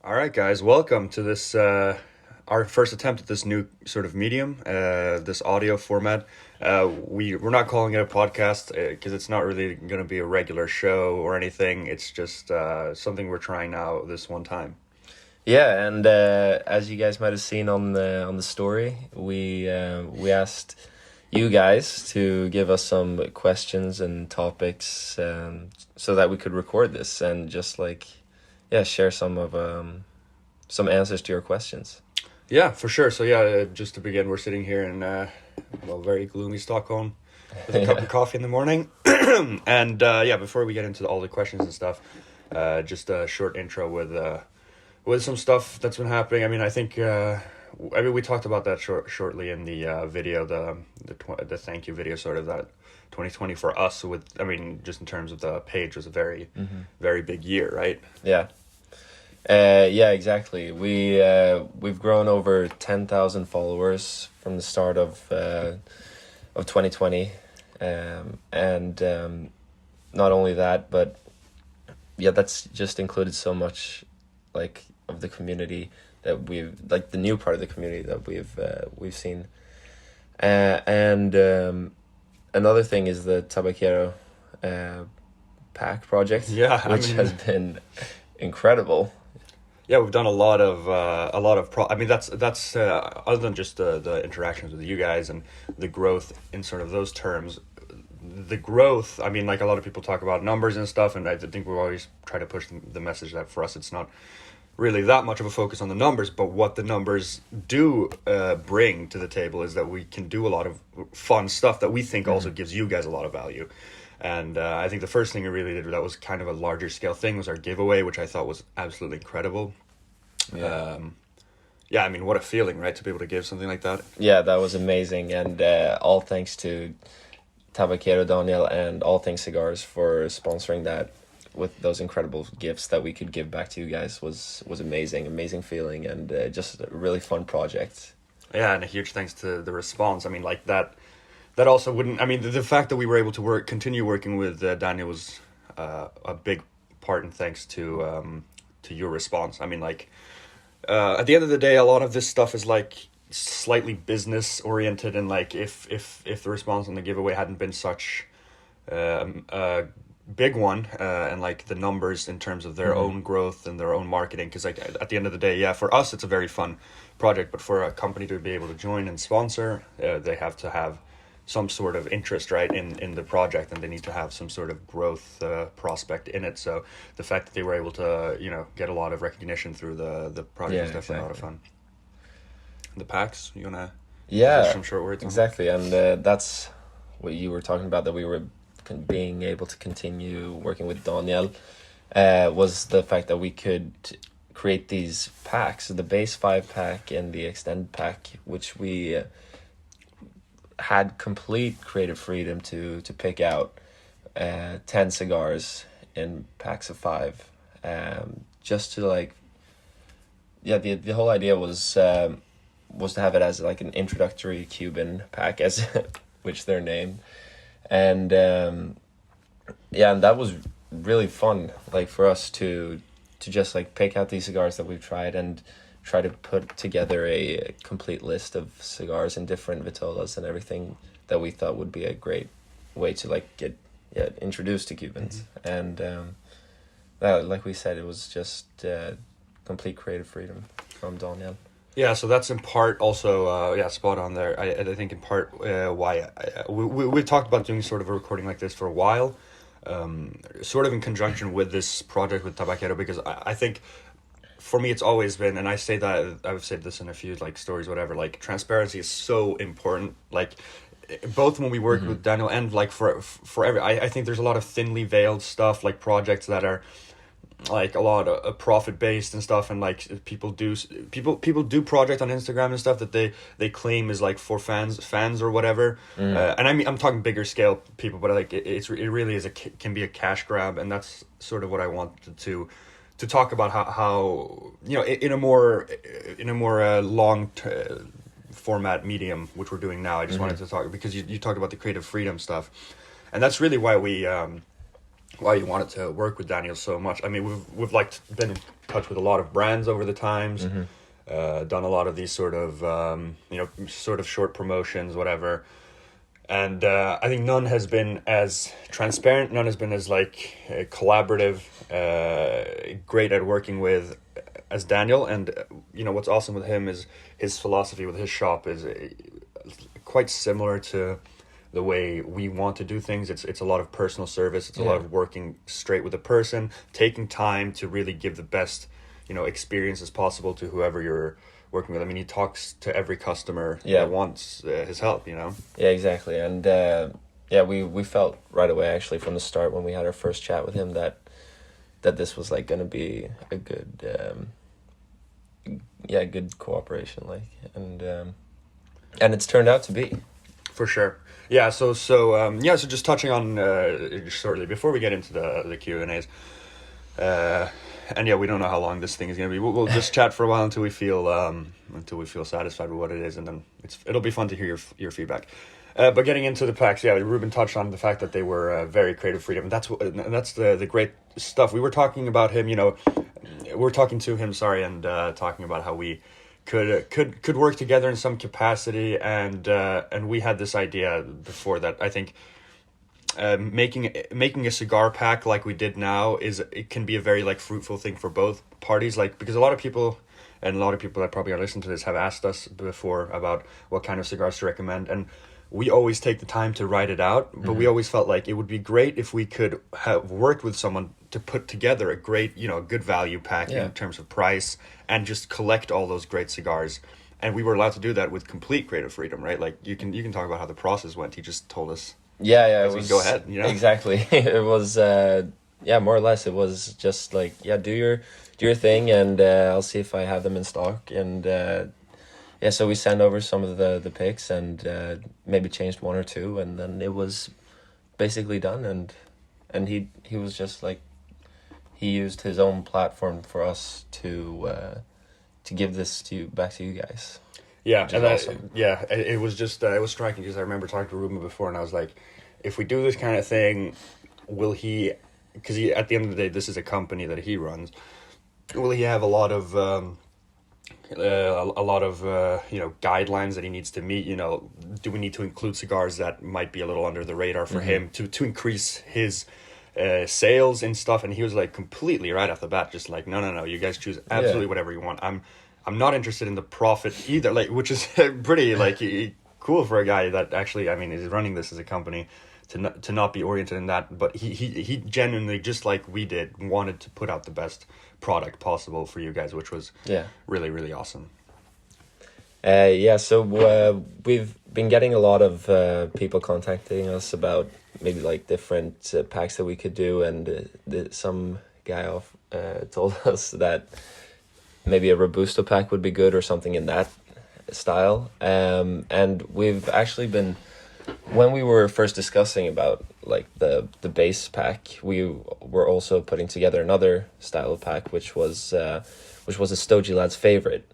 All right, guys, welcome to this our first attempt at this new sort of medium, this audio format. We're not calling it a podcast because it's not really going to be a regular show or anything. It's just something we're trying now this one time. Yeah, and as you guys might have seen on the story, we asked you guys to give us some questions and topics, so that we could record this and just share some answers to your questions. Yeah, for sure. So yeah, just to begin, we're sitting here in very gloomy Stockholm with a cup of coffee in the morning, and before we get into all the questions and stuff, just a short intro with some stuff that's been happening. I mean, I think we talked about that shortly in the video, the thank you video, sort of that 2020 for us. Just in terms of the page was a very very big year, right? Yeah. Yeah, exactly. We've grown over 10,000 followers from the start of 2020, and not only that, but yeah, that's just included so much of the community that the new part of the community that we've seen, and another thing is the Tabaquero pack project, which has been incredible. Yeah, we've done a lot of that's other than just the interactions with you guys and the growth in sort of those terms. The growth, a lot of people talk about numbers and stuff, and I think we always try to push the message that for us it's not really that much of a focus on the numbers, but what the numbers do bring to the table is that we can do a lot of fun stuff that we think also gives you guys a lot of value. And I think the first thing we really did that was kind of a larger scale thing was our giveaway, which I thought was absolutely incredible. Yeah. What a feeling, right, to be able to give something like that. Yeah, that was amazing, and all thanks to Tabaquero, Daniel, and All Things Cigars for sponsoring that with those incredible gifts that we could give back to you guys was amazing feeling, and just a really fun project. Yeah, and a huge thanks to the response. That also wouldn't. The fact that we were able to continue working with Daniel was a big part, and thanks to your response. At the end of the day, a lot of this stuff is slightly business oriented, and if the response on the giveaway hadn't been such a big one, and the numbers in terms of their own growth and their own marketing, because at the end of the day, for us it's a very fun project, but for a company to be able to join and sponsor, they have to have some sort of interest, right, in the project, and they need to have some sort of growth prospect in it. So the fact that they were able to get a lot of recognition through the project is definitely a lot of fun. The packs, you wanna some short words on? Exactly, and that's what you were talking about, that we were being able to continue working with Daniel, was the fact that we could create these packs, the base 5-pack and the extended pack, which we had complete creative freedom to pick out 10 cigars in packs of 5, just to the whole idea was to have it as an introductory Cuban pack, as which they're named, and and that was really fun, for us to just pick out these cigars that we've tried and try to put together a complete list of cigars and different vitolas and everything that we thought would be a great way to get introduced to Cubans. And like we said, it was just complete creative freedom from Daniel. Yeah, so that's in part also, spot on there. I think in part why we've talked about doing sort of a recording like this for a while, sort of in conjunction with this project with Tabaquero, because I think for me it's always been, and I say that, I've said this in a few stories, whatever, transparency is so important, both when we work with Daniel and for every, I think there's a lot of thinly veiled stuff, projects that are a lot of profit based and stuff, and people do project on Instagram and stuff that they claim is for fans or whatever, and I'm talking bigger scale people, but it really is can be a cash grab, and that's sort of what I wanted to talk about, how in a more long format medium, which we're doing now. I just wanted to talk, because you talked about the creative freedom stuff, and that's really why we why you wanted to work with Daniel so much. We've been touch with a lot of brands over the times, done a lot of these sort of sort of short promotions, whatever. And I think none has been as transparent, none has been as like collaborative, great at working with as Daniel. And what's awesome with him is his philosophy with his shop is quite similar to the way we want to do things. It's a lot of personal service. It's a lot of working straight with a person, taking time to really give the best experience as possible to whoever you're working with. I mean, he talks to every customer that wants his help, Yeah, exactly. And we felt right away, actually, from the start when we had our first chat with him that this was like going to be a good good cooperation, like, and it's turned out to be. For sure. Yeah, so just touching on shortly before we get into the Q&As. And we don't know how long this thing is going to be. We'll just chat for a while until we feel satisfied with what it is, and then it'll be fun to hear your feedback. But getting into the packs, Ruben touched on the fact that they were very creative freedom. That's the great stuff. We were talking about him, we're talking to him, and talking about how we could work together in some capacity, and we had this idea before that I think. Making a cigar pack like we did now it can be a very like fruitful thing for both parties, like, because a lot of people that probably are listening to this have asked us before about what kind of cigars to recommend, and we always take the time to write it out, but we always felt like it would be great if we could have worked with someone to put together a great good value pack in terms of price, and just collect all those great cigars. And we were allowed to do that with complete creative freedom, right? Like you can talk about how the process went. He just told us. Yeah, it was, go ahead. Exactly. It was more or less. It was just like, do your thing, and I'll see if I have them in stock. And so we sent over some of the picks, and maybe changed one or two, and then it was basically done. And he was just like, he used his own platform for us to give this back to you guys. Yeah, and awesome. It was just it was striking, because I remember talking to Ruben before, and I was like, if we do this kind of thing, will he? Because at the end of the day, this is a company that he runs. Will he have a lot of guidelines that he needs to meet? Do we need to include cigars that might be a little under the radar for him to increase his sales and stuff? And he was like completely right off the bat, just like, no, you guys choose absolutely whatever you want. I'm not interested in the profit either, like, which is pretty like cool for a guy that actually, I mean, is running this as a company to not be oriented in that. But he genuinely, just like we did, wanted to put out the best product possible for you guys, which was really, really awesome. So we've been getting a lot of people contacting us about maybe like different packs that we could do, and some guy told us that maybe a Robusto pack would be good, or something in that style. And we've actually been, when we were first discussing about like the base pack, we were also putting together another style of pack, which was a Stogie lad's favorite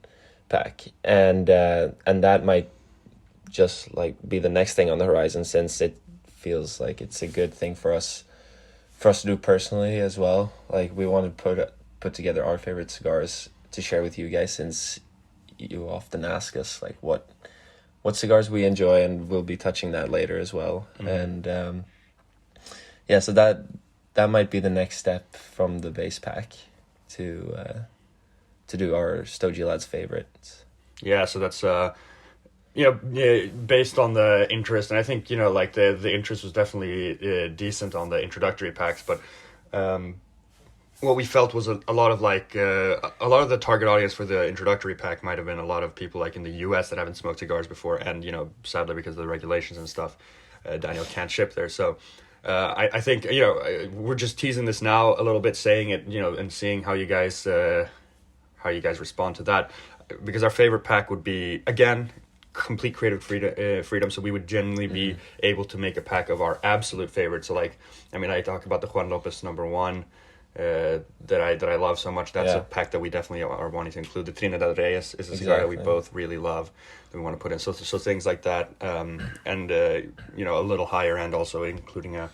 pack, and that might just like be the next thing on the horizon, since it feels like it's a good thing for us to do personally as well. Like, we want to put together our favorite cigars to share with you guys, since you often ask us like what cigars we enjoy, and we'll be touching that later as well. And so that might be the next step from the base pack to do our Stogie lad's favorites. So that's based on the interest, and I think like the interest was definitely decent on the introductory packs, but what we felt was a lot of like a lot of the target audience for the introductory pack might have been a lot of people like in the US that haven't smoked cigars before, and sadly, because of the regulations and stuff, Daniel can't ship there. So I think we're just teasing this now a little bit, saying it and seeing how you guys respond to that, because our favorite pack would be, again, complete creative freedom. So we would genuinely be able to make a pack of our absolute favorite. So like, I mean, I talk about the Juan Lopez #1 that I love so much. That's a pack that we definitely are wanting to include. The Trinidad Reyes is a cigar that we both really love, that we want to put in. So things like that, and a little higher end also, including a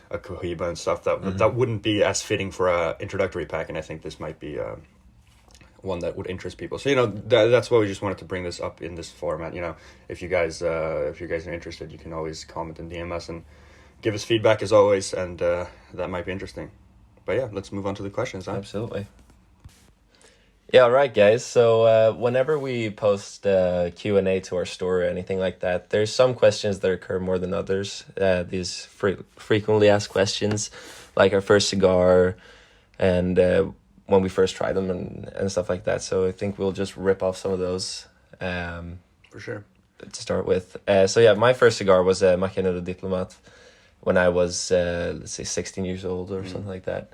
Cohiba and stuff that wouldn't be as fitting for a introductory pack. And I think this might be one that would interest people. So that's why we just wanted to bring this up in this format. If you guys are interested, you can always comment and DM us and give us feedback as always, and that might be interesting. But yeah, let's move on to the questions. Huh? Absolutely. Yeah, all right, guys. So whenever we post Q&A to our story or anything like that, there's some questions that occur more than others. These frequently asked questions, like our first cigar and when we first tried them and stuff like that. So I think we'll just rip off some of those. For sure. To start with. So yeah, my first cigar was a Machiavelli Diplomat when I was, let's say, 16 years old or something like that.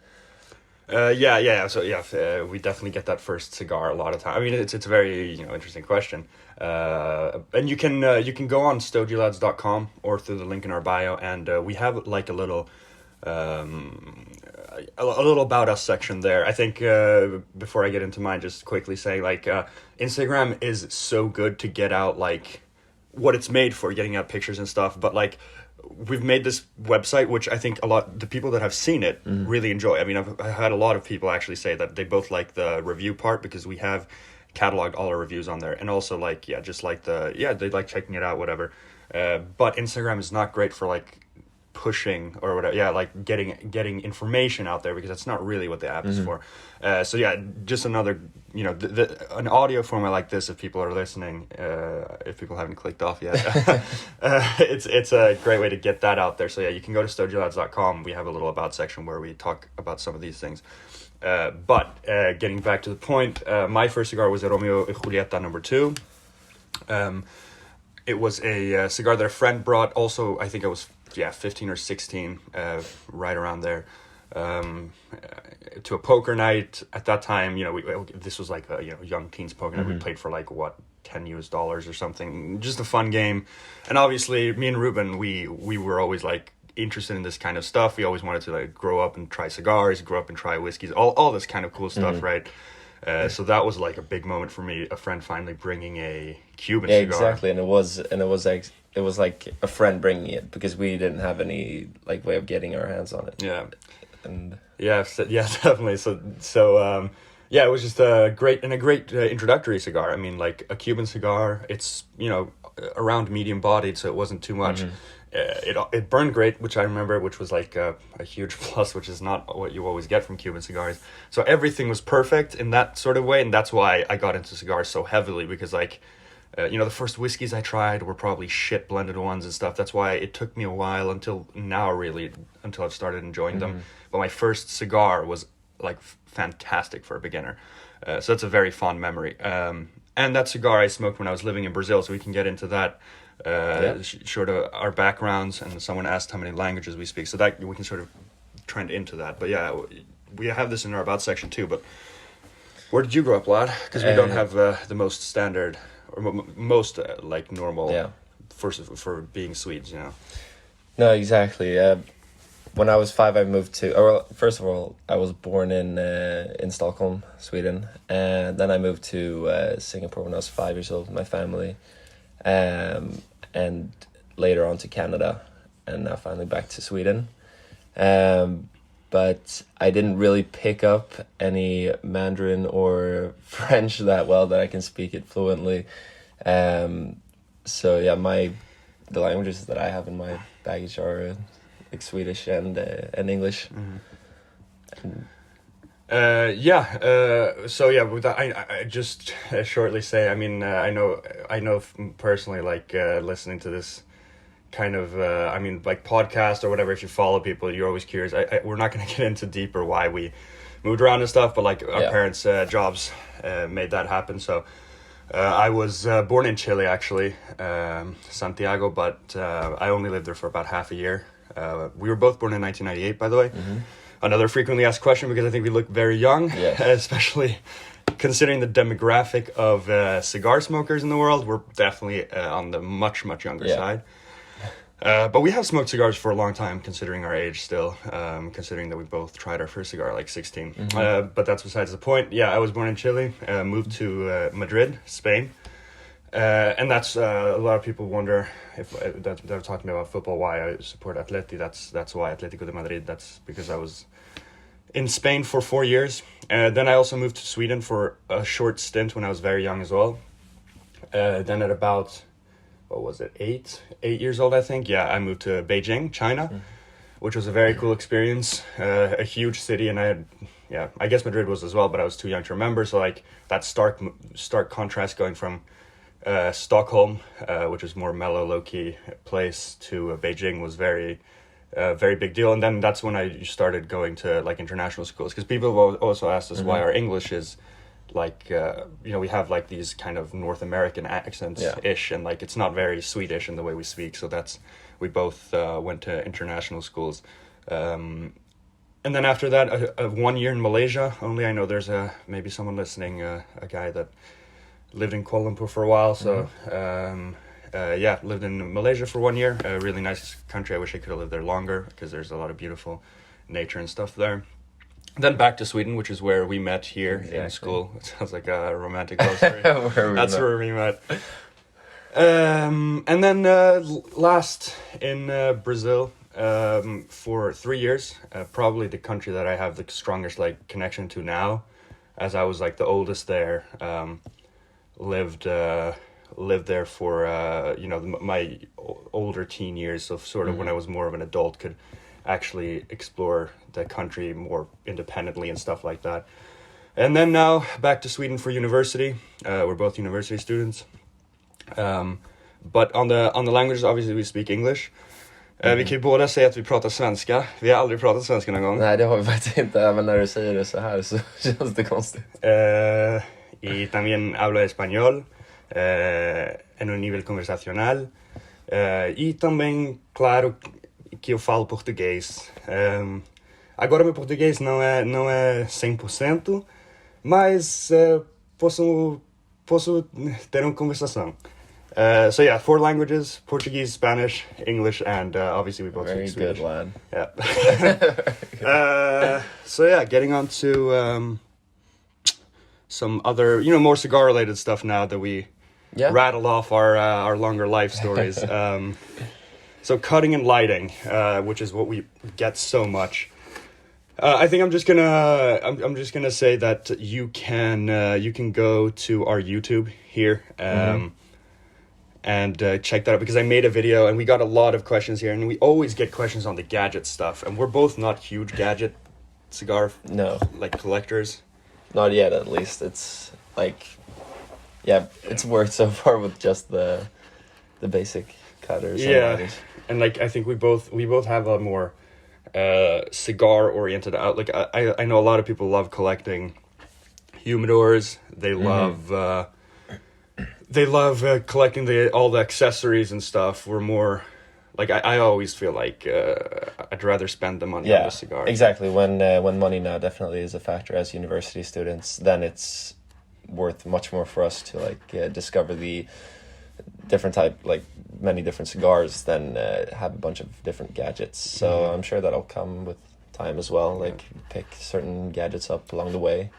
Yeah. So yeah, we definitely get that first cigar a lot of time. I mean, it's a very interesting question. And you can go on stogielads.com or through the link in our bio, and we have like a little about us section there. I think before I get into mine, just quickly saying like Instagram is so good to get out like what it's made for, getting out pictures and stuff, but like we've made this website, which I think the people that have seen it really enjoy. I mean, I've had a lot of people actually say that they both like the review part, because we have cataloged all our reviews on there, and also like they like checking it out, whatever. But Instagram is not great for like pushing or whatever, like getting information out there, because that's not really what the app is for. So yeah, just another an audio format like this, if people are listening, if people haven't clicked off yet, it's a great way to get that out there. So yeah, you can go to stogielads.com. We have a little about section where we talk about some of these things. But getting back to the point, my first cigar was a Romeo y Julieta number 2. It was a cigar that a friend brought. Also, I think I was 15 or 16, right around there, to a poker night. At that time, this was like a young teens poker night. We played for like $10 or something, just a fun game. And obviously, me and Ruben, we were always like interested in this kind of stuff. We always wanted to like grow up and try cigars, grow up and try whiskeys, all this kind of cool stuff, right? So that was like a big moment for me. A friend finally bringing a Cuban cigar. Exactly, and it was like a friend bringing it, because we didn't have any like way of getting our hands on it. Yeah, and definitely. So it was just a great introductory cigar. I mean, like a Cuban cigar, it's around medium bodied, so it wasn't too much. It burned great, which I remember, which was like a huge plus, which is not what you always get from Cuban cigars. So everything was perfect in that sort of way, and that's why I got into cigars so heavily, because like the first whiskeys I tried were probably shit blended ones and stuff. That's why it took me a while until I've started enjoying them. But my first cigar was like fantastic for a beginner. So that's a very fond memory. And that cigar I smoked when I was living in Brazil, so we can get into that. Sort of our backgrounds, and someone asked how many languages we speak, so that we can sort of trend into that. But yeah, we have this in our about section too. But where did you grow up, lad? Because we don't have the most standard or most like normal for being Swedes, No, exactly. When I was 5, I moved to. Well, first of all, I was born in Stockholm, Sweden, and then I moved to Singapore when I was 5 years old with my family. And later on to Canada, and now finally back to Sweden. But I didn't really pick up any Mandarin or French that well that I can speak it fluently. So yeah, the languages that I have in my baggage are like Swedish and English. So yeah, with that, I just shortly say, I mean, I know personally, like listening to this kind of, like podcast or whatever, if you follow people, you're always curious. We're not going to get into deeper why we moved around and stuff, but like our parents' jobs made that happen. So I was born in Chile, actually, Santiago, but I only lived there for about half a year. We were both born in 1998, by the way. Another frequently asked question, because I think we look very young, especially considering the demographic of cigar smokers in the world. We're definitely on the much, much younger side. But we have smoked cigars for a long time, considering our age still, considering that we both tried our first cigar at like 16. But that's besides the point. Yeah, I was born in Chile, moved to Madrid, Spain. And that's a lot of people wonder if they're talking about football, why I support Atleti. That's why Atletico de Madrid. That's because I was in Spain for 4 years. Then I also moved to Sweden for a short stint when I was very young as well. Then at about, what was it, 8 years old, I think. Yeah, I moved to Beijing, China, which was a very cool experience. A huge city, and I guess Madrid was as well, but I was too young to remember. So like that stark contrast going from Stockholm, which is more mellow, low-key place, to Beijing was very big deal. And then that's when I started going to like international schools, because people have also asked us why our English is like we have like these kind of North American accents ish, and like it's not very Swedish in the way we speak. So we both went to international schools. And then after that, 1 year in Malaysia. Only I know there's maybe someone listening, a guy that lived in Kuala Lumpur for a while. So lived in Malaysia for 1 year. A really nice country. I wish I could have lived there longer, because there's a lot of beautiful nature and stuff there. Then back to Sweden, which is where we met here in school. It sounds like a romantic love story. Where we met. And then last in Brazil for 3 years. Probably the country that I have the strongest like connection to now, as I was like the oldest there. Lived there for my older teen years, so sort of when I was more of an adult, could actually explore the country more independently and stuff like that. And then now back to Sweden for university. We're both university students. But on the languages, obviously we speak English. Vi kan ju båda säga att vi pratar svenska. Vi har aldrig pratat svenska någon gång. Nej, det har vi faktiskt inte. Även när du säger det så här så känns det konstigt. Y también hablo español en un nivel conversacional. E também, claro, que eu falo português. Agora meu português não é 100%, mas posso ter uma conversação. So yeah, 4 languages: Portuguese, Spanish, English, and obviously we both speak Swedish. Very good, lad. Yeah. So yeah, getting on to some other, more cigar related stuff now that we rattled off our longer life stories. So cutting and lighting, which is what we get so much. I think I'm just gonna say that you can go to our YouTube here and check that out, because I made a video and we got a lot of questions here, and we always get questions on the gadget stuff, and we're both not huge gadget cigar collectors. Not yet, at least. It's like, it's worked so far with just the basic cutters. And like I think we both have a more cigar oriented outlook. I know a lot of people love collecting humidors. They love collecting all the accessories and stuff. We're more like, I always feel like I'd rather spend the money on the cigar. Exactly. When money now definitely is a factor as university students, then it's worth much more for us to like discover the different type, like many different cigars, than have a bunch of different gadgets. So I'm sure that'll come with time as well. Like pick certain gadgets up along the way.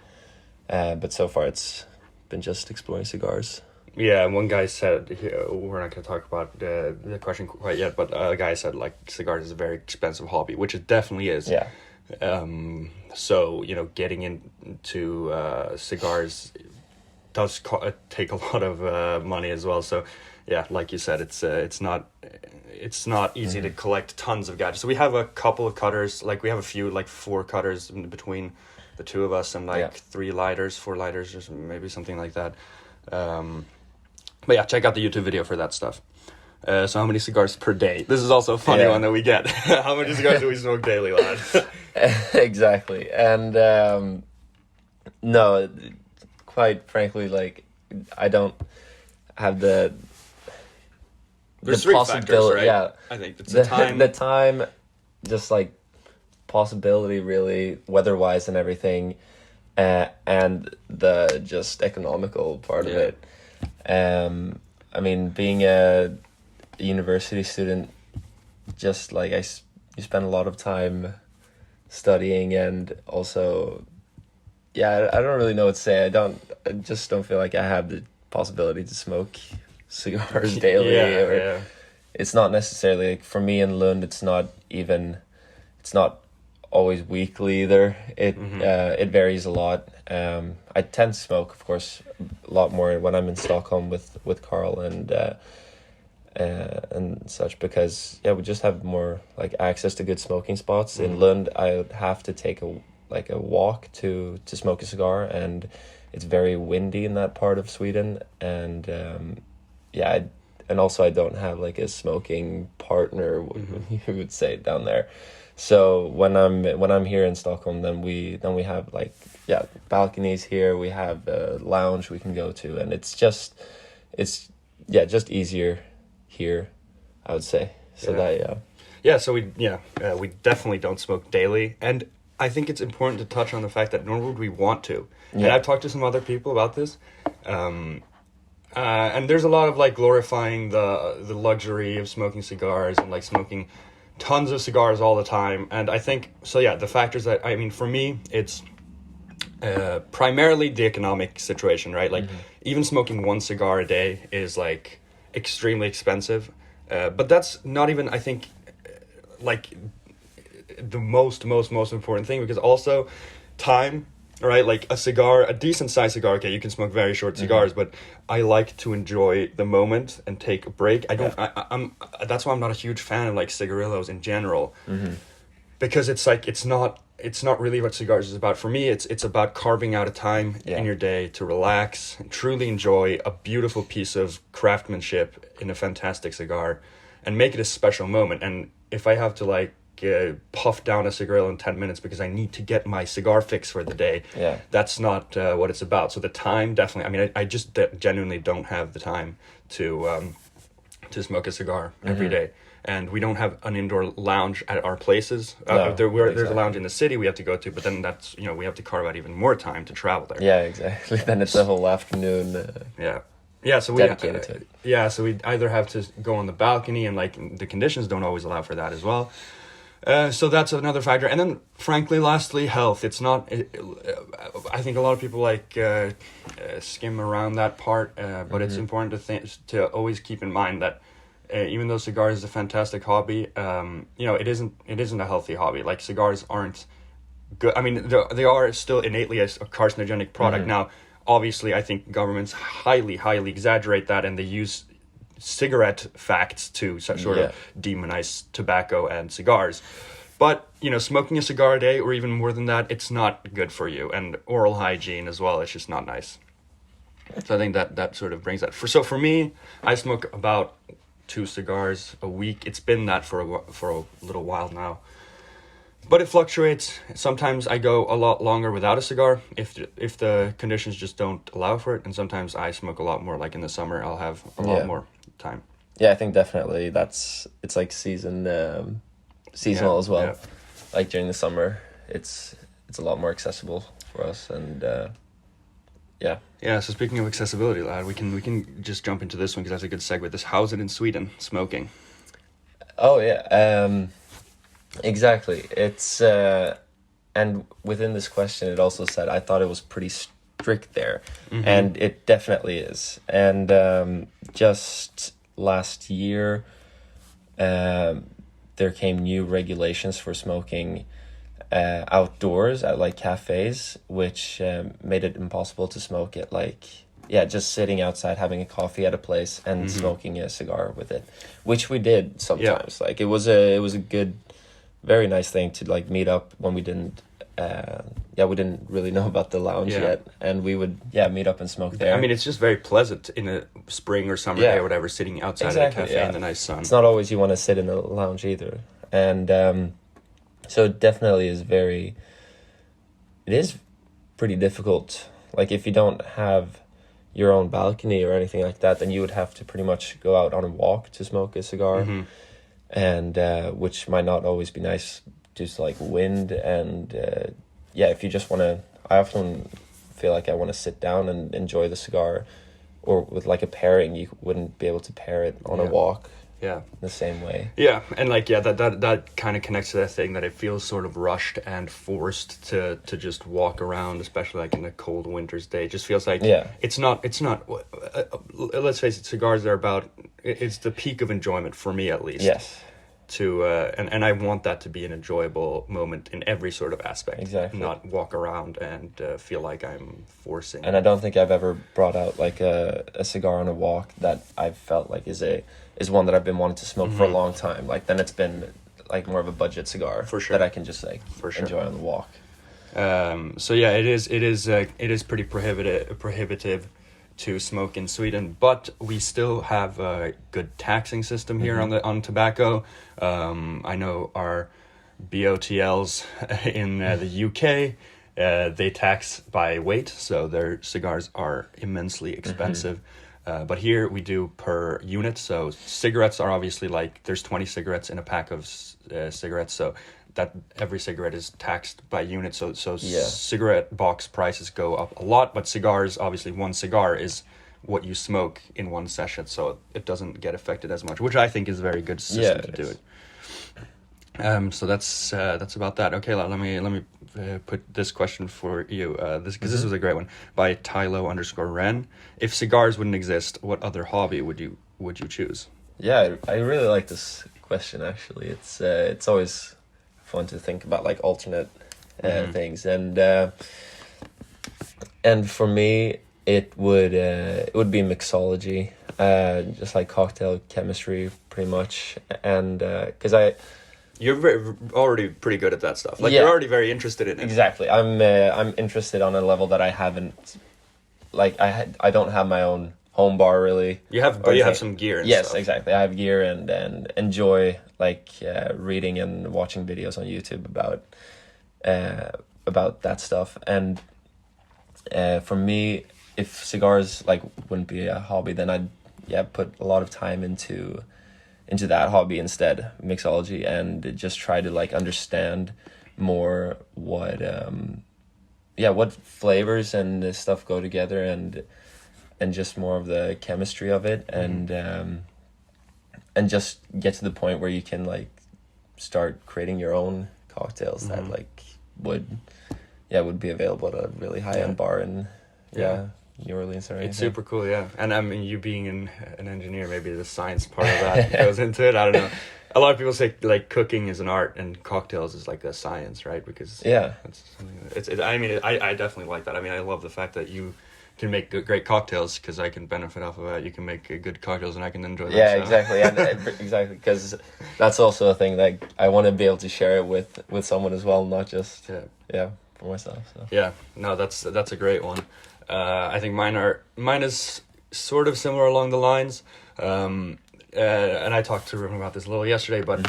But so far it's been just exploring cigars. Yeah, one guy said, we're not going to talk about the question quite yet, but a guy said like cigars is a very expensive hobby, which it definitely is. Yeah. So, getting into cigars does take a lot of money as well. So, yeah, like you said, it's not easy to collect tons of gadgets. So we have a couple of cutters, like we have a few, like 4 cutters in between the two of us, and like 4 lighters, or maybe something like that. But yeah, check out the YouTube video for that stuff. So how many cigars per day? This is also a funny one that we get. How many cigars do we smoke daily, lad? Exactly. And no, quite frankly, like I don't have the possibility, factors, right? Yeah, I think it's the time. The time, just like possibility, really, weather-wise and everything, and the just economical part of it. I mean, being a university student, just like you spend a lot of time studying, and also, I don't really know what to say. I just don't feel like I have the possibility to smoke cigars daily. It's not necessarily, like, for me in Lund, it's not always weekly either. It varies a lot. I tend to smoke, of course, a lot more when I'm in Stockholm with Carl and such, because we just have more like access to good smoking spots. In Lund, I would have to take a walk to smoke a cigar, and it's very windy in that part of Sweden, and and also I don't have like a smoking partner, you would say, down there. So when I'm here in Stockholm, then we have like balconies here. We have a lounge we can go to, and it's just easier here, I would say. So So we definitely don't smoke daily, and I think it's important to touch on the fact that nor would we want to. And I've talked to some other people about this. And there's a lot of like glorifying the luxury of smoking cigars and like smoking tons of cigars all the time. And I think the factors that, I mean, for me, it's primarily the economic situation, right? Like even smoking one cigar a day is like extremely expensive. But that's not even, I think, like the most important thing, because also time. Right, like a decent sized cigar. Okay, you can smoke very short cigars, but I like to enjoy the moment and take a break. I'm that's why I'm not a huge fan of like cigarillos in general, because it's like it's not really what cigars is about. For me, it's about carving out a time in your day to relax and truly enjoy a beautiful piece of craftsmanship in a fantastic cigar, and make it a special moment. And if I have to like puff down a cigarillo in 10 minutes because I need to get my cigar fix for the day, that's not what it's about. So the time, definitely, I mean, I just genuinely don't have the time to smoke a cigar every day. And we don't have an indoor lounge at our places. There's a lounge in the city we have to go to, but then that's, we have to carve out even more time to travel there. Yeah, exactly. Then it's a whole afternoon. So dedicated to it. So we either have to go on the balcony, and like the conditions don't always allow for that as well. So that's another factor. And then, frankly, lastly, health. It's not... I think a lot of people skim around that part, but it's important to always keep in mind that even though cigars is a fantastic hobby, it isn't a healthy hobby. Like, cigars aren't good. I mean, they are still innately a carcinogenic product. Now, obviously, I think governments highly, highly exaggerate that, and they use cigarette facts to sort of demonize tobacco and cigars. But, smoking a cigar a day or even more than that, it's not good for you. And oral hygiene as well, it's just not nice. So I think that sort of brings that. For me, I smoke about 2 cigars a week. It's been that for a little while now. But it fluctuates. Sometimes I go a lot longer without a cigar if the conditions just don't allow for it. And sometimes I smoke a lot more. Like in the summer, I'll have a lot more time. Yeah, I think definitely it's like seasonal as well. Yeah. Like during the summer, it's a lot more accessible for us, and Yeah, so speaking of accessibility, lad, we can just jump into this one because that's a good segue. How's it in Sweden, smoking? Oh yeah, exactly. It's and within this question, it also said I thought it was pretty strict there, and it definitely is. And just last year, there came new regulations for smoking outdoors at like cafes, which made it impossible to smoke at just sitting outside having a coffee at a place and smoking a cigar with it, which we did sometimes. Like it was a good, very nice thing to like meet up when we didn't really know about the lounge yet, and we would meet up and smoke there. I mean, it's just very pleasant in a spring or summer day or whatever, sitting outside at a cafe in the nice sun. It's not always you want to sit in a lounge either, and so it definitely is it is pretty difficult. Like if you don't have your own balcony or anything like that, then you would have to pretty much go out on a walk to smoke a cigar, and which might not always be nice due to like wind and if you just want to, I often feel like I want to sit down and enjoy the cigar, or with like a pairing, you wouldn't be able to pair it on a walk the same way. And like that kind of connects to that thing that it feels sort of rushed and forced to just walk around, especially like in a cold winter's day. It just feels like it's not let's face it, cigars are about, it's the peak of enjoyment for me at least. Yes. to and I want that to be an enjoyable moment in every sort of aspect. Exactly. Not walk around and feel like I'm forcing. And I don't think I've ever brought out like a cigar on a walk that I've felt like is one that I've been wanting to smoke for a long time. Like then it's been like more of a budget cigar For sure. that I can just like enjoy on the walk. So yeah, it is pretty prohibitive to smoke in Sweden, but we still have a good taxing system here on tobacco. I know our BOTLs in the UK, they tax by weight, so their cigars are immensely expensive. But here we do per unit, so cigarettes are obviously like, there's 20 cigarettes in a pack of cigarettes, so that every cigarette is taxed by unit, so cigarette box prices go up a lot, but cigars, obviously one cigar is what you smoke in one session, so it doesn't get affected as much, which I think is a very good system to do it. So that's about that. Okay, let me put this question for you, this was a great one, by Tylo_Ren. If cigars wouldn't exist, what other hobby would you choose? Yeah, I really like this question actually. It's always fun to think about like alternate things, and for me it would be mixology, just like cocktail chemistry pretty much, and because you're already pretty good at that stuff, like you're already very interested in it. Exactly. I'm interested on a level that I haven't, like I don't have my own home bar really. You have some gear and yes stuff. Exactly, I have gear and enjoy like reading and watching videos on YouTube about that stuff, and for me, if cigars like wouldn't be a hobby, then I'd put a lot of time into that hobby instead, mixology, and just try to like understand more what flavors and this stuff go together, and just more of the chemistry of it, and just get to the point where you can like start creating your own cocktails that like would be available at a really high-end bar in New Orleans or anything. It's super cool, yeah. And I mean, you being an engineer, maybe the science part of that goes into it. I don't know. A lot of people say like cooking is an art and cocktails is like a science, right? Because it's something I definitely like that. I mean, I love the fact that you can make great cocktails because I can benefit off of that. You can make good cocktails and I can enjoy them. Yeah, exactly. And exactly, because that's also a thing that I want to be able to share it with someone as well, not just for myself. So. Yeah, no, that's a great one. I think mine is sort of similar along the lines, and I talked to Ruben about this a little yesterday, but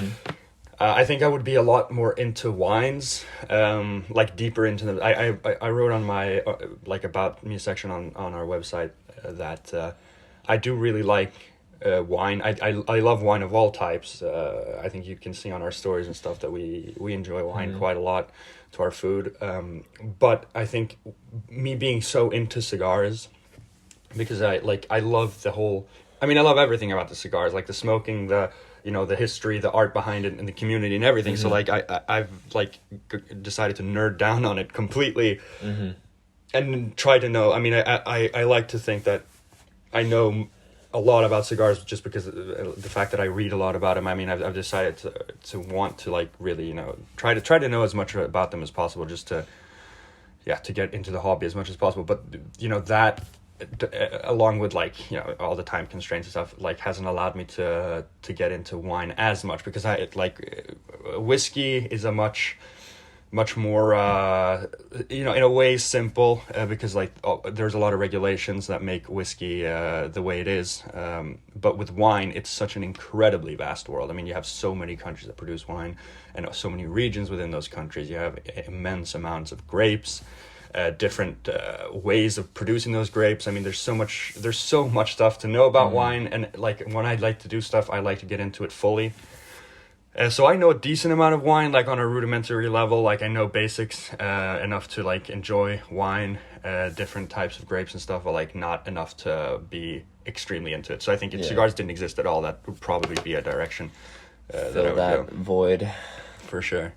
I think I would be a lot more into wines, like deeper into them. I wrote on my like about me section on our website that I do really like wine. I love wine of all types. I think you can see on our stories and stuff that we enjoy wine quite a lot to our food. But I think me being so into cigars, because I love the whole, I mean, I love everything about the cigars, like the smoking, the history, the art behind it, and the community and everything. So like I've like decided to nerd down on it completely, and try to know. I mean, I like to think that I know a lot about cigars just because of the fact that I read a lot about them. I mean, I've decided to want to like really try to know as much about them as possible, just to get into the hobby as much as possible. But that, along with like all the time constraints and stuff, like hasn't allowed me to get into wine as much, because whiskey is a much more in a way simple, because like there's a lot of regulations that make whiskey the way it is, but with wine it's such an incredibly vast world. I mean, you have so many countries that produce wine, and so many regions within those countries. You have immense amounts of grapes, different ways of producing those grapes. I mean, there's so much stuff to know about wine, and like when I like to do stuff, I like to get into it fully. So I know a decent amount of wine, like on a rudimentary level. Like I know basics enough to like enjoy wine, different types of grapes and stuff, but like not enough to be extremely into it. So I think if cigars didn't exist at all, that would probably be a direction that I would go. Void. For sure.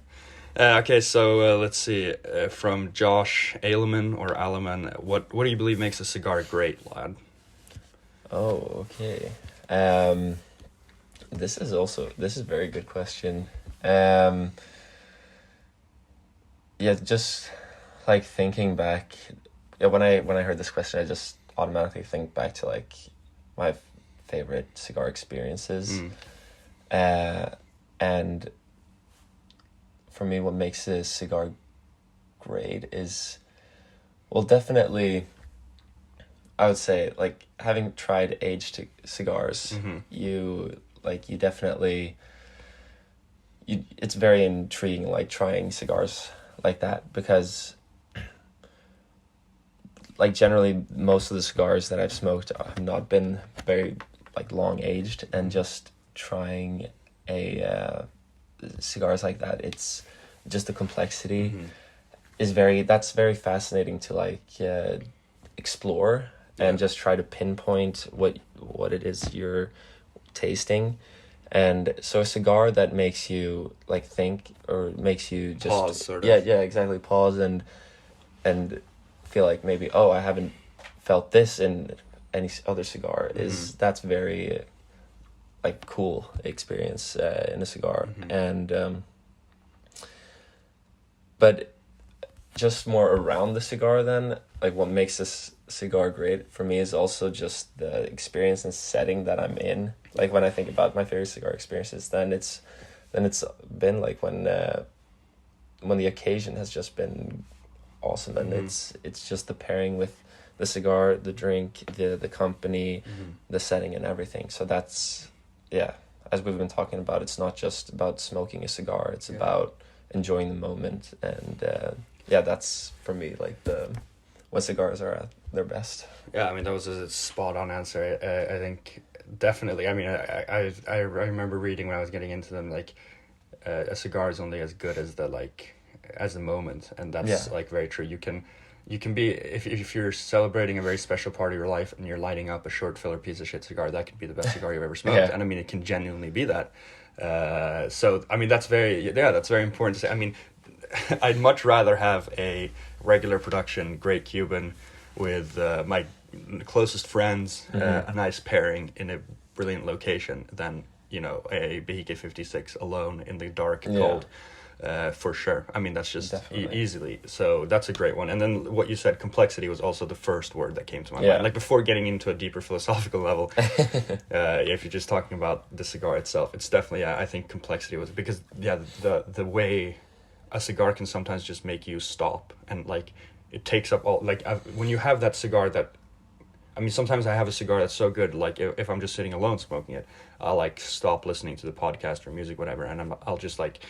Okay, so let's see. From Josh Aleman or Alaman, what do you believe makes a cigar great, lad? Oh, okay. This is a very good question. Um, yeah, just like thinking back, yeah, when I heard this question, I just automatically think back to like my favorite cigar experiences. Mm. Uh, and for me, what makes a cigar great is, well, definitely, I would say, like, having tried aged cigars, Mm-hmm. you definitely, it's very intriguing, like, trying cigars like that, because, like, generally, most of the cigars that I've smoked have not been very, like, long aged, and just trying a, cigars like that, it's just the complexity Mm-hmm. that's very fascinating to, like, explore, Yeah. and just try to pinpoint what it is you're tasting. And so a cigar that makes you like think, or makes you just Pause, sort of. yeah, exactly, pause and feel like maybe, oh, I haven't felt this in any other cigar, is that's very like cool experience in a cigar. And but just more around the cigar, then, like, what makes this cigar great for me is also just the experience and setting that I'm in. Like, when I think about my favorite cigar experiences, then it's been like when the occasion has just been awesome, and it's just the pairing with the cigar, the drink, the company, the setting, and everything. So that's, yeah, as we've been talking about, it's not just about smoking a cigar, it's about enjoying the moment. And yeah, that's for me, like, the when cigars are at their best. Yeah, I mean, that was a spot on answer. I think definitely. I mean, I remember reading when I was getting into them, like, a cigar is only as good as the moment, and that's like very true. You can be, if you're celebrating a very special part of your life and you're lighting up a short filler piece of shit cigar, that could be the best cigar you've ever smoked. Yeah. And I mean, it can genuinely be that. So I mean, that's very important to say. I mean, I'd much rather have a regular production great Cuban with my closest friends, a nice pairing in a brilliant location, than, a Behike 56 alone in the dark and cold. For sure. I mean, that's just easily. So that's a great one. And then what you said, complexity, was also the first word that came to my mind. Like, before getting into a deeper philosophical level, if you're just talking about the cigar itself, it's definitely, I think complexity was, because the way a cigar can sometimes just make you stop, and like it takes up all, like, when you have that cigar that, I mean, sometimes I have a cigar that's so good, like, if I'm just sitting alone smoking it, I'll like stop listening to the podcast or music, whatever, and I'll just like,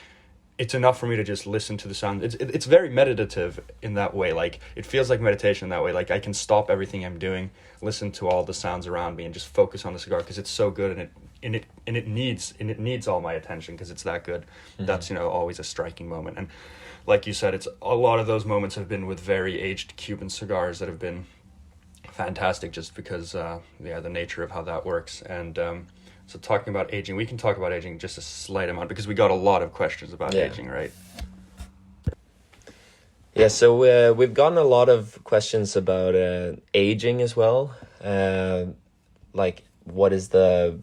it's enough for me to just listen to the sound. It's very meditative in that way. Like, it feels like meditation in that way. Like, I can stop everything I'm doing, listen to all the sounds around me, and just focus on the cigar, because it's so good, and it needs all my attention, because it's that good. That's, always a striking moment. And like you said, it's a lot of those moments have been with very aged Cuban cigars that have been fantastic, just because the nature of how that works. And so talking about aging, we can talk about aging just a slight amount, because we got a lot of questions about aging, right? Yeah, so we've gotten a lot of questions about aging as well. Like, what is the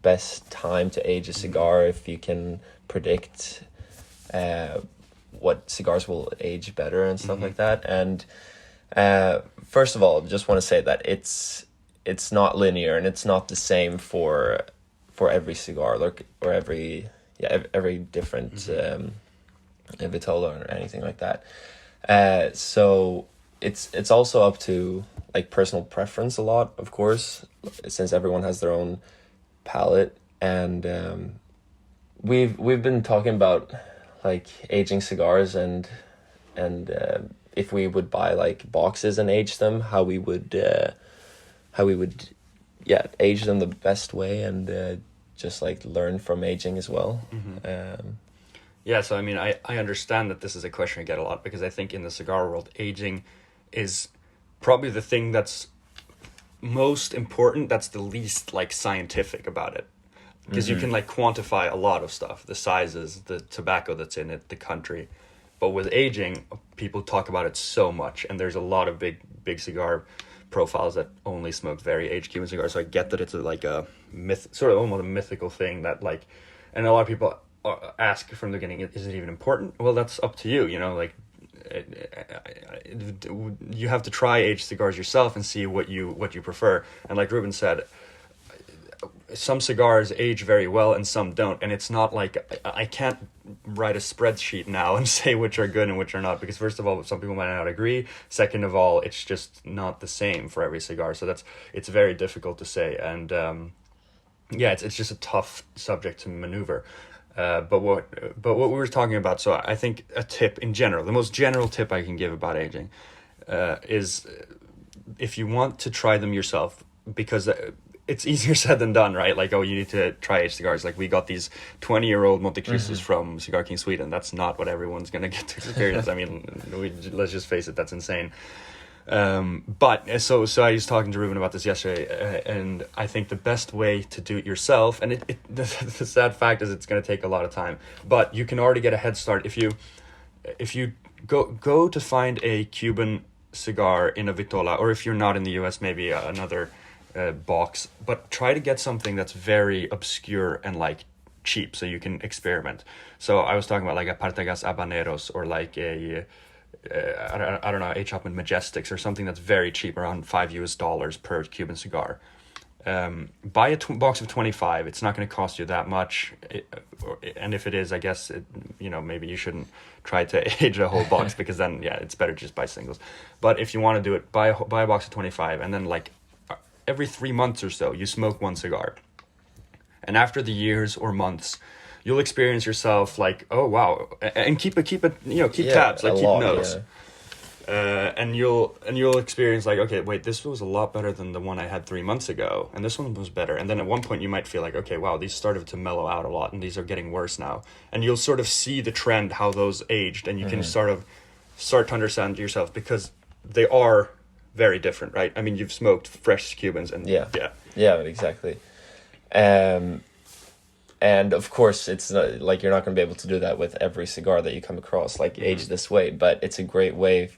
best time to age a cigar, if you can predict what cigars will age better and stuff like that. And first of all, just want to say that it's not linear, and it's not the same for every cigar, or every different Vitola or anything like that. So it's also up to, like, personal preference a lot, of course, since everyone has their own palate. And we've been talking about, like, aging cigars, and if we would buy, like, boxes and age them, how we would age them the best way, and just, like, learn from aging as well. Yeah, so I mean, I understand that this is a question I get a lot, because I think in the cigar world, aging is probably the thing that's most important, that's the least, like, scientific about it. Because you can, like, quantify a lot of stuff, the sizes, the tobacco that's in it, the country. But with aging, people talk about it so much, and there's a lot of big cigar profiles that only smoked very aged Cuban cigars. So I get that it's like a myth, sort of almost a mythical thing that like, and a lot of people ask from the beginning, is it even important? Well, that's up to you, you know, like you have to try aged cigars yourself and see what you prefer. And like Ruben said, some cigars age very well and some don't, and it's not like I can't write a spreadsheet now and say which are good and which are not, because first of all, some people might not agree. Second of all, it's just not the same for every cigar, so it's very difficult to say. And it's just a tough subject to maneuver. But what we were talking about, so I think a tip in general, the most general tip I can give about aging is if you want to try them yourself, because it's easier said than done, right? Like, oh, you need to try aged cigars. Like, we got these 20-year-old Monte Cristos from Cigar King Sweden. That's not what everyone's going to get to experience. I mean, let's just face it, that's insane. But so I was talking to Ruben about this yesterday, and I think the best way to do it yourself, and the sad fact is it's going to take a lot of time, but you can already get a head start if you go to find a Cuban cigar in a vitola, or if you're not in the US, maybe another box, but try to get something that's very obscure and like cheap so you can experiment. So I was talking about like a Partagas Habaneros, or like a I don't know, a Chapman Majestics, or something that's very cheap, around $5 per Cuban cigar. Buy a box of 25. It's not going to cost you that much, and if it is, I guess maybe you shouldn't try to age a whole box, because then it's better just buy singles. But if you want to do it, buy a box of 25, and then like every 3 months or so you smoke one cigar, and after the years or months, you'll experience yourself like, oh wow, and keep tabs, like keep notes. And you'll experience like, okay, wait, this was a lot better than the one I had 3 months ago, and this one was better. And then at one point you might feel like, okay, wow, these started to mellow out a lot, and these are getting worse now. And you'll sort of see the trend, how those aged, and you can start to understand yourself, because they are very different, right? I mean, you've smoked fresh Cubans, and exactly. And of course, it's not, like, you're not going to be able to do that with every cigar that you come across, like age this way. But it's a great way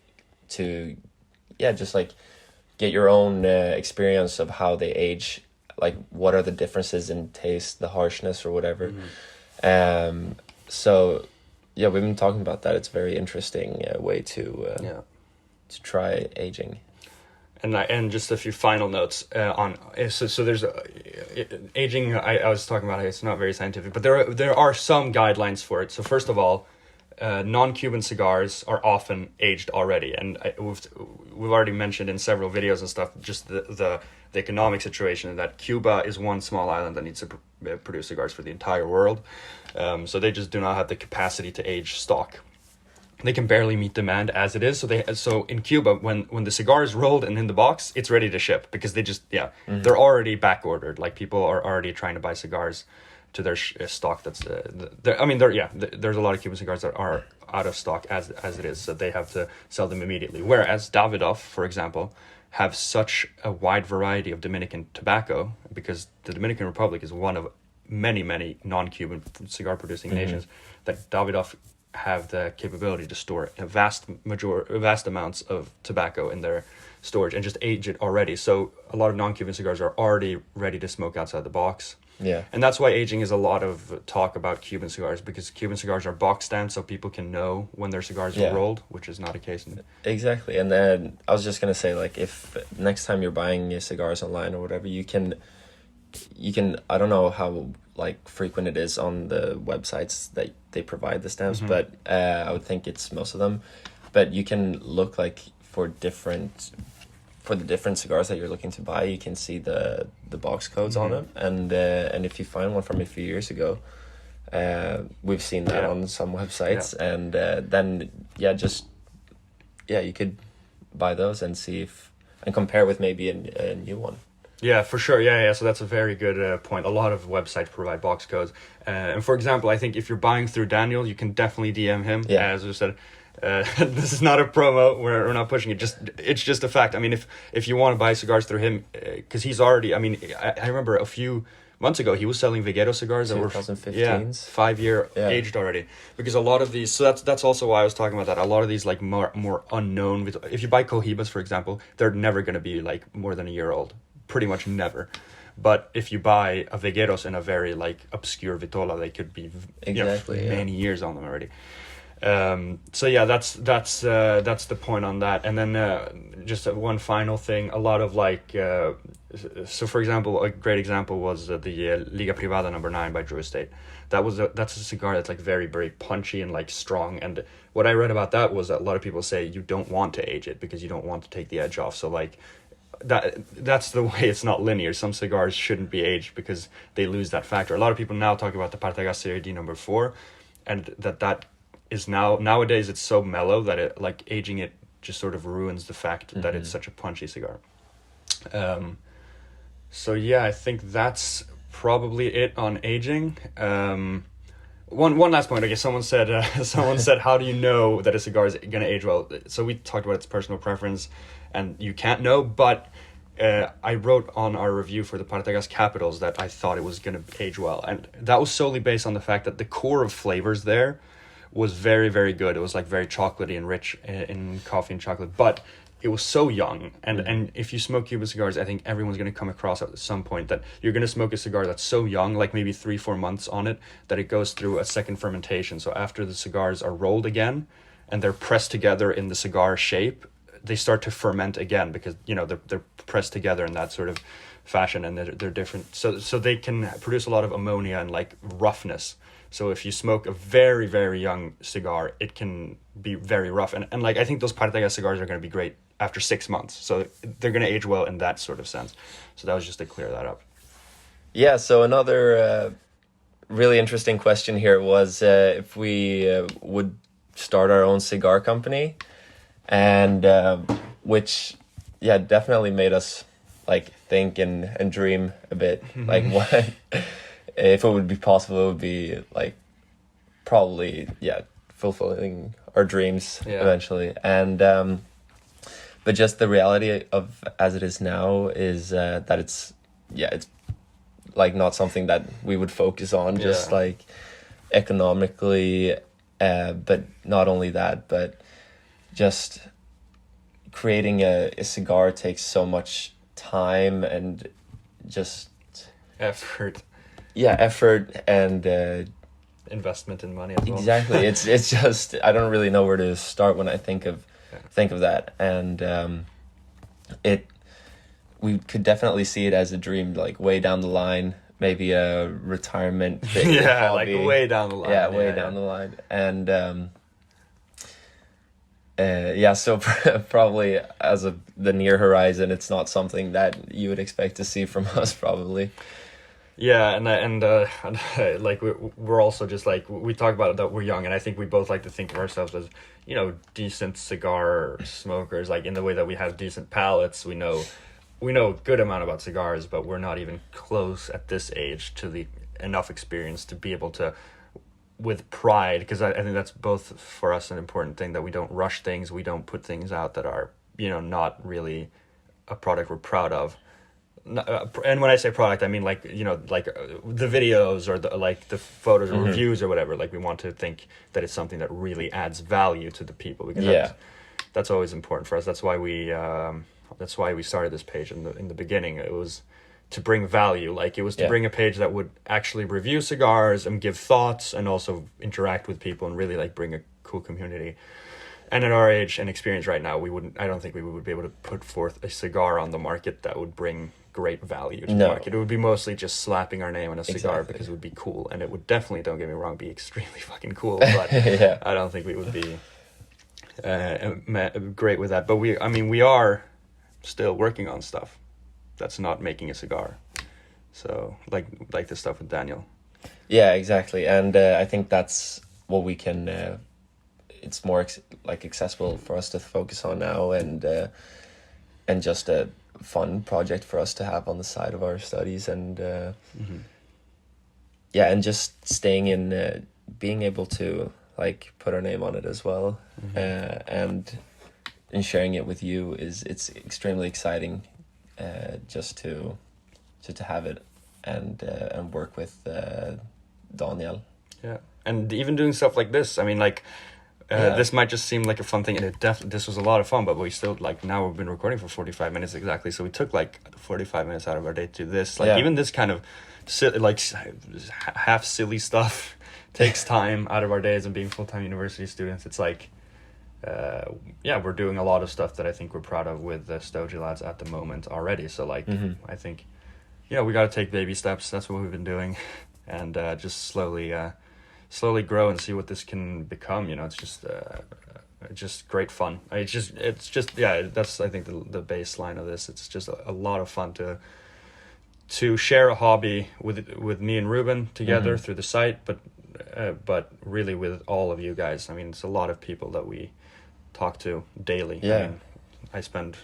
to, just like get your own experience of how they age. Like, what are the differences in taste, the harshness, or whatever. So we've been talking about that. It's a very interesting way to try aging. And just a few final notes on so there's aging. I was talking about it, it's not very scientific, but there are some guidelines for it. So first of all, non-Cuban cigars are often aged already, and we've already mentioned in several videos and stuff just the economic situation, that Cuba is one small island that needs to produce cigars for the entire world, so they just do not have the capacity to age stock. They can barely meet demand as it is. So in Cuba, when the cigar is rolled and in the box, it's ready to ship, because they just they're already back ordered. Like, people are already trying to buy cigars to their stock. That's there's a lot of Cuban cigars that are out of stock as it is, so they have to sell them immediately. Whereas Davidoff, for example, have such a wide variety of Dominican tobacco, because the Dominican Republic is one of many non-Cuban cigar producing nations, that Davidoff have the capability to store a vast amounts of tobacco in their storage and just age it already. So a lot of non-Cuban cigars are already ready to smoke outside the box. Yeah. And that's why aging is a lot of talk about Cuban cigars, because Cuban cigars are box stamped, so people can know when their cigars are rolled, which is not a case. Exactly. And then I was just going to say, like, if next time you're buying your cigars online or whatever, you can, I don't know how like frequent it is on the websites that they provide the stamps, but I would think it's most of them. But you can look like for the different cigars that you're looking to buy, you can see the box codes on them, and if you find one from a few years ago, we've seen that on some websites, and then you could buy those and see and compare with maybe a new one. Yeah, for sure. Yeah. So that's a very good point. A lot of websites provide box codes. And for example, I think if you're buying through Daniel, you can definitely DM him. Yeah. As I said, this is not a promo. We're not pushing it. It's just a fact. I mean, if you want to buy cigars through him, because he's already, I mean, I remember a few months ago, he was selling Vegero cigars that were 2015s. 5-year aged already. Because a lot of these, so that's also why I was talking about that. A lot of these like more unknown. If you buy Cohibas, for example, they're never going to be like more than a year old. Pretty much never. But if you buy a Vegeros in a very like obscure Vitola, they could be many years on them already. So yeah, that's the point on that. And then just one final thing, a lot of like so for example, a great example was the Liga Privada number 9 by Drew Estate. That's a cigar that's like very, very punchy and like strong. And what I read about that was that a lot of people say you don't want to age it because you don't want to take the edge off. So like that's the way. It's not linear. Some cigars shouldn't be aged because they lose that factor. A lot of people now talk about the Partagas Serie D number 4, and that is nowadays it's so mellow that it like aging it just sort of ruins the fact that it's such a punchy cigar. So yeah, I think that's probably it on aging. One last point. I guess someone said how do you know that a cigar is going to age well? So we talked about its personal preference, and you can't know. But I wrote on our review for the Partagas Capitals that I thought it was going to age well, and that was solely based on the fact that the core of flavors there was very, very good. It was like very chocolatey and rich in coffee and chocolate, but it was so young. And if you smoke Cuban cigars, I think everyone's going to come across at some point that you're going to smoke a cigar that's so young, like maybe 3-4 months on it, that it goes through a second fermentation. So after the cigars are rolled again and they're pressed together in the cigar shape, they start to ferment again because, they're pressed together in that sort of fashion, and they're different. So they can produce a lot of ammonia and like roughness. So if you smoke a very, very young cigar, it can be very rough. And like, I think those Partagas cigars are going to be great after 6 months. So they're going to age well in that sort of sense. So that was just to clear that up. Yeah, so another really interesting question here was if we would start our own cigar company, and which, definitely made us like think and dream a bit. Like what... If it would be possible, it would be like probably fulfilling our dreams eventually. And but just the reality of as it is now is that it's like not something that we would focus on just like economically, but not only that, but just creating a cigar takes so much time and just effort and investment in money as well. Exactly. It's just I don't really know where to start when I think of that, and we could definitely see it as a dream, like way down the line, maybe a retirement thing. Like way down the line. Way down the line, and so probably as of the near horizon, it's not something that you would expect to see from us, probably. Yeah, and like we're also just like we talk about it that we're young, and I think we both like to think of ourselves as decent cigar smokers, like in the way that we have decent palates. We know a good amount about cigars, but we're not even close at this age to the enough experience to be able to, with pride, because I think that's both for us an important thing, that we don't rush things, we don't put things out that are not really a product we're proud of. And when I say product, I mean like the videos or the photos or reviews or whatever. Like we want to think that it's something that really adds value to the people, because that's always important for us. That's why we started this page in the beginning. It was to bring value. Like it was to bring a page that would actually review cigars and give thoughts and also interact with people and really like bring a cool community. And at our age and experience right now, I don't think we would be able to put forth a cigar on the market that would bring great value to the market. It would be mostly just slapping our name on a cigar because it would be cool, and it would definitely, don't get me wrong, be extremely fucking cool, but I don't think we would be great with that. But we are still working on stuff that's not making a cigar, so like the stuff with Daniel. Yeah, exactly. And I think that's what we can it's more accessible for us to focus on now, and just a fun project for us to have on the side of our studies, and and just staying in, being able to like put our name on it as well, and sharing it with you it's extremely exciting, just to have it, and work with Daniel. Yeah, and even doing stuff like this. I mean, like, this might just seem like a fun thing, and this was a lot of fun. But we still, like, now we've been recording for 45 minutes exactly, so we took like 45 minutes out of our day to this. Like, even this kind of half silly stuff takes time out of our days, and being full-time university students, it's like, we're doing a lot of stuff that I think we're proud of with the Stogie lads at the moment already. So, like, I think, we got to take baby steps. That's what we've been doing, and just slowly grow and see what this can become. It's just great fun. It's just that's, I think, the baseline of this. It's just a lot of fun to share a hobby with me and Ruben together through the site, but really with all of you guys. I mean, it's a lot of people that we talk to daily. Yeah. I mean, I spend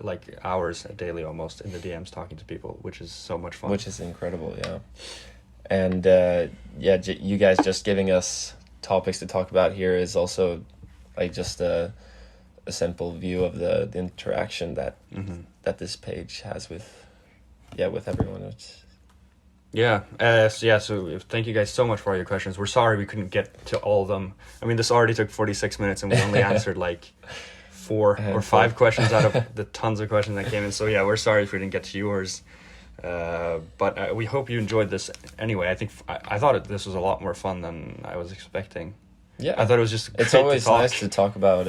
like hours daily almost in the DMs talking to people, which is so much fun. Which is incredible, yeah. And you guys just giving us topics to talk about here is also like just a simple view of the interaction that this page has with everyone. So thank you guys so much for all your questions. We're sorry we couldn't get to all of them. I mean, this already took 46 minutes and we only answered like 4 or 5 questions out of the tons of questions that came in. So we're sorry if we didn't get to yours. But we hope you enjoyed this anyway. I think I thought this was a lot more fun than I was expecting. Yeah, I thought it was just it's always nice to talk about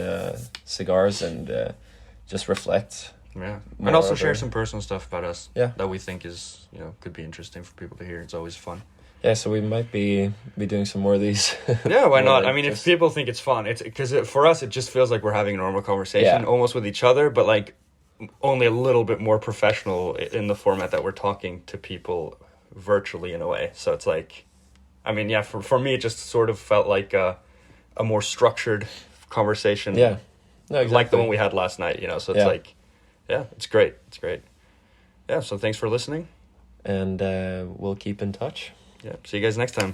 cigars and just reflect. Yeah, and also share some personal stuff about us. Yeah, that we think is could be interesting for people to hear. It's always fun. Yeah, so we might be doing some more of these. Yeah, why not? I mean, if people think it's fun, it's because for us it just feels like we're having a normal conversation, almost with each other, but like only a little bit more professional in the format that we're talking to people virtually in a way. So it's like, I mean, for me it just sort of felt like a more structured conversation. Yeah, no, exactly. Like the one we had last night. So it's like, it's great. It's great. Yeah. So thanks for listening, and we'll keep in touch. Yeah. See you guys next time.